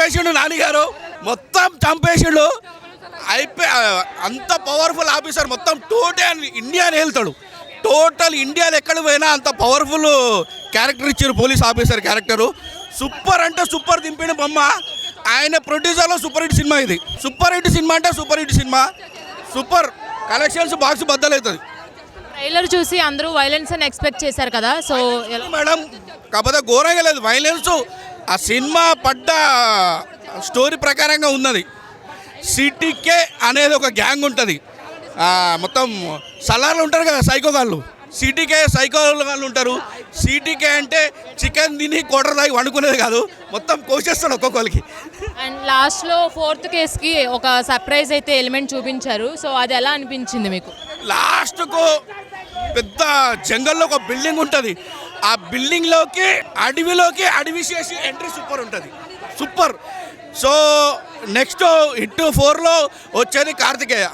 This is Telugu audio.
చంపేసిండు నానిగారు, మొత్తం చంపేసిండు. అంత పవర్ఫుల్ ఆఫీసర్, మొత్తం టోటల్ ఇండియాని వెళ్తాడు. టోటల్ ఇండియాలో ఎక్కడ పోయినా అంత పవర్ఫుల్ క్యారెక్టర్ ఇచ్చారు పోలీస్ ఆఫీసర్ క్యారెక్టరు. సూపర్ అంటే సూపర్ దింపిన బొమ్మ. ఆయన ప్రొడ్యూసర్లో సూపర్ హిట్ సినిమా ఇది. సూపర్ హిట్ సినిమా అంటే సూపర్ హిట్ సినిమా. సూపర్ కలెక్షన్స్ బాక్స్ బద్దలవుతుంది. ట్రైలర్ చూసి అందరూ వైలెన్స్ అని ఎక్స్పెక్ట్ చేశారు కదా, సో మేడం కాకపోతే ఘోరంగా లేదు వైలెన్స్. ఆ సినిమా పడ్డ స్టోరీ ప్రకారంగా ఉన్నది. సిటీకే అనేది ఒక గ్యాంగ్ ఉంటుంది, మొత్తం సలార్లు ఉంటారు కదా సైకో గాళ్ళు, సిటీకే సైకో వాళ్ళు ఉంటారు. సిటీకే అంటే చికెన్ తిని కోటర్ తాగి వండుకునేది కాదు, మొత్తం కోసేస్తాడు ఒక్కొక్కరికి. అండ్ లాస్ట్లో 4th కేస్కి ఒక సర్ప్రైజ్ అయితే ఎలిమెంట్ చూపించారు, సో అది ఎలా అనిపించింది మీకు? లాస్ట్కు పెద్ద జంగల్లో ఒక బిల్డింగ్ ఉంటుంది, ఆ బిల్డింగ్లోకి అడవి చేసి ఎంట్రీ సూపర్ ఉంటుంది, సూపర్. సో నెక్స్ట్ హిట్ 4లో వచ్చేది కార్తికేయ.